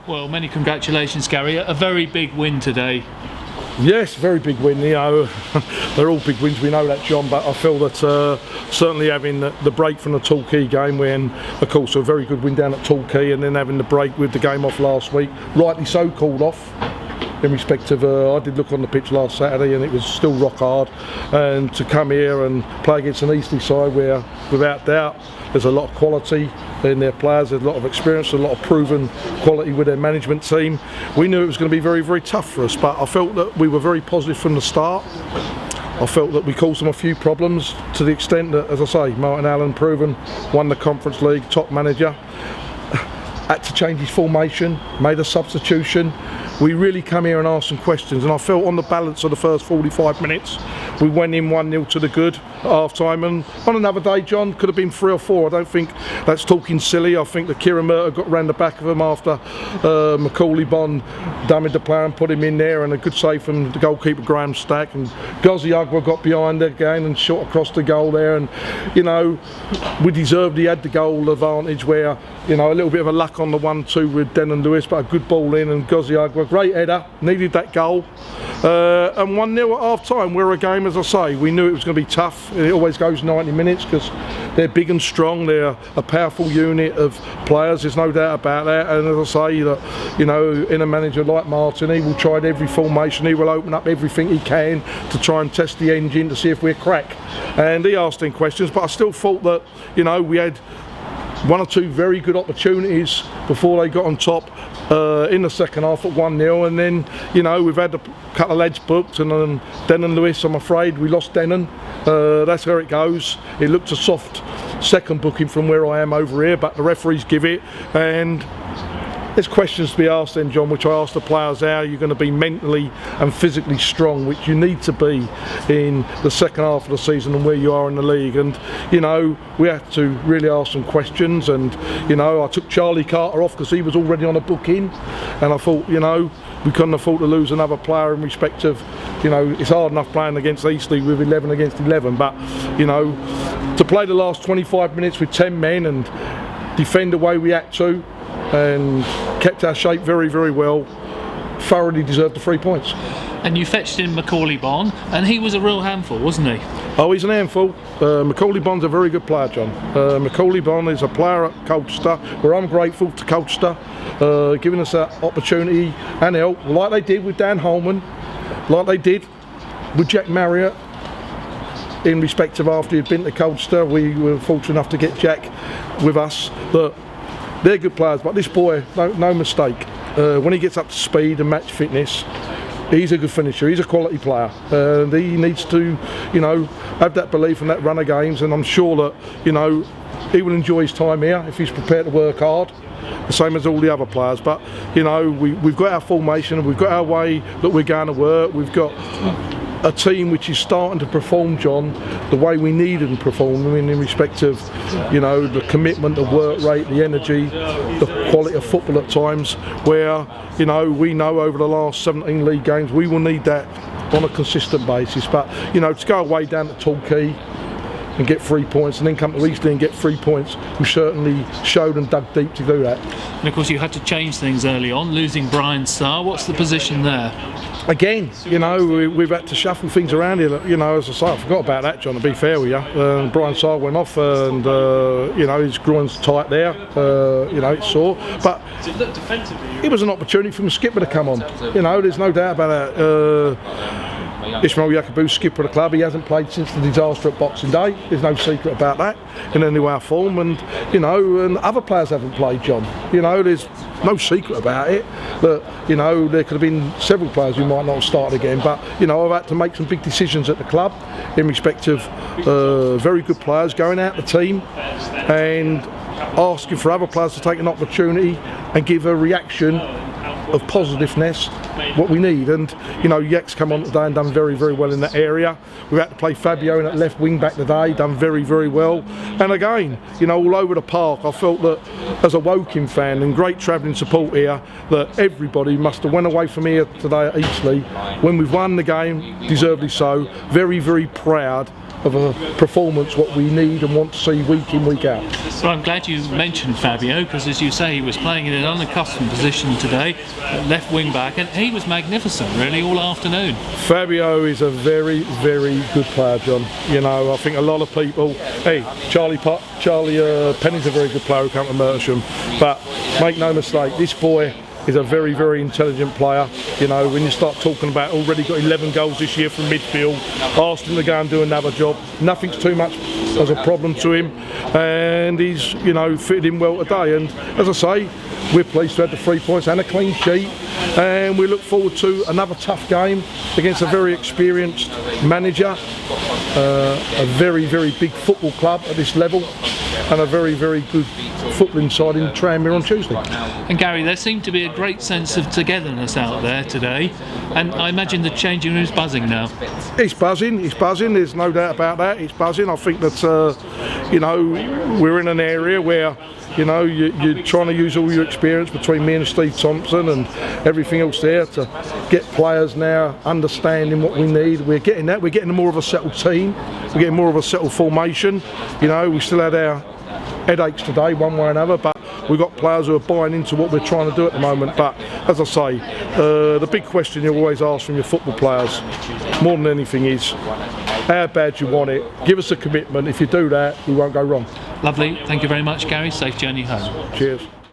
Well, many congratulations, Gary. A very big win today. Yes, very big win. You know, they're all big wins. We know that, John. But I feel that certainly having the break from the Torquay game, when, of course, a very good win down at Torquay, and then having the break with the game off last week, rightly so called off. In respect of, I did look on the pitch last Saturday, and it was still rock hard. And to come here and play against an Eastleigh side where, without doubt, there's a lot of quality in their players, there's a lot of experience, a lot of proven quality with their management team. We knew it was going to be very, very tough for us, but I felt that we were very positive from the start. I felt that we caused them a few problems, to the extent that, as I say, Martin Allen, proven, won the Conference League, top manager, had to change his formation, made a substitution. We really come here and asked some questions, and I felt on the balance of the first 45 minutes we went in 1-0 to the good at half time, and on another day, John, could have been 3 or 4. I don't think that's talking silly. I think that Kieran Murtagh got round the back of him after Macaulay Bond dummied the player and put him in there, and a good save from the goalkeeper Graham Stack, and Gozzy Ugwa got behind again and shot across the goal there, and you know, we deserved, he had the goal advantage where, you know, a little bit of a luck on the 1-2 with Denon Lewis, but a good ball in, and Gozzy Ugwa, great header, needed that goal, and 1-0 at half time. We're a game, as I say, we knew it was going to be tough. It always goes 90 minutes because they're big and strong, they're a powerful unit of players, there's no doubt about that. And as I say, that, you know, in a manager like Martin, he will try every formation, he will open up everything he can to try and test the engine to see if we're crack. And he asked him questions, but I still thought that, you know, we had 1 or 2 very good opportunities before they got on top in the second half at 1-0, and then, you know, we've had a couple of lads booked, and Denon Lewis, I'm afraid we lost Denon. That's where it goes. It looked a soft second booking from where I am over here, but the referees give it, and there's questions to be asked then, John, which I asked the players, how you're going to be mentally and physically strong, which you need to be in the second half of the season and where you are in the league. And, you know, we had to really ask some questions, and, you know, I took Charlie Carter off because he was already on a booking, and I thought, you know, we couldn't afford to lose another player in respect of, you know, it's hard enough playing against Eastleigh with 11 against 11, but, you know, to play the last 25 minutes with 10 men and defend the way we had to, and kept our shape very, very well, thoroughly deserved the 3 points. And you fetched in Macaulay Bond, and he was a real handful, wasn't he? Oh, he's an handful. Macaulay Bond's a very good player, John. Macaulay Bond is a player at Colchester, where I'm grateful to Colchester, giving us that opportunity and help, like they did with Dan Holman, like they did with Jack Marriott. In respect of after he'd been to Colchester, we were fortunate enough to get Jack with us. But they're good players, but this boy, no mistake, when he gets up to speed and match fitness, he's a good finisher, he's a quality player, and he needs to, you know, have that belief and that run of games, and I'm sure that, you know, he will enjoy his time here if he's prepared to work hard, the same as all the other players. But, you know, we've got our formation, we've got our way that we're going to work, we've got a team which is starting to perform, John, the way we need them to perform. I mean, in respect of, you know, the commitment, the work rate, the energy, the quality of football at times, where, you know, we know over the last 17 league games we will need that on a consistent basis. But, you know, to go away down to Torquay and get 3 points, and then come to Eastleigh and get 3 points, we certainly showed and dug deep to do that. And of course you had to change things early on, losing Brian Starr. What's the position there? Again, you know, we've had to shuffle things around here. You know, as I say, I forgot about that, John, to be fair with you. Brian Starr went off, and, you know, his groin's tight there. You know, it's sore. But it was an opportunity for the skipper to come on. You know, there's no doubt about that. Ismail Yakubu, skipper of the club, he hasn't played since the disaster at Boxing Day. There's no secret about that in any way or form, and, you know, and other players haven't played, John. You know, there's no secret about it. But, you know, there could have been several players who might not have started again, but, you know, I've had to make some big decisions at the club in respect of very good players going out the team and asking for other players to take an opportunity and give a reaction of positiveness, what we need. And, you know, Yak's come on today and done very, very well in that area. We've had to play Fabio in that left wing back today, done very, very well. And again, you know, all over the park, I felt that as a Woking fan and great travelling support here, that everybody must have went away from here today at Eastleigh when we've won the game, deservedly so, very, very proud of a performance what we need and want to see week in, week out. Well, I'm glad you mentioned Fabio, because as you say, he was playing in an unaccustomed position today, left wing back, and he was magnificent really all afternoon. Fabio is a very, very good player, John. You know, I think a lot of people, hey, Charlie Penny's a very good player who came to Mersham, but make no mistake, this boy is a very, very intelligent player. You know, when you start talking about already got 11 goals this year from midfield, asked him to go and do another job. Nothing's too much as a problem to him, and he's, you know, fitted in well today. And as I say, we're pleased to have the 3 points and a clean sheet, and we look forward to another tough game against a very experienced manager, a very, very big football club at this level, and a very, very good footballing side in Tranmere on Tuesday. And Gary, there seemed to be a great sense of togetherness out there today, and I imagine the changing room's buzzing now. It's buzzing, there's no doubt about that, it's buzzing. I think that, you know, we're in an area where, you know, you're trying to use all your experience between me and Steve Thompson and everything else there to get players now understanding what we need. We're getting that, we're getting more of a settled team, we're getting more of a settled formation. You know, we still had our headaches today one way or another, but we've got players who are buying into what we're trying to do at the moment. But as I say, the big question you always ask from your football players, more than anything, is how bad you want it. Give us a commitment. If you do that, we won't go wrong. Lovely, thank you very much, Gary. Safe journey home. Cheers.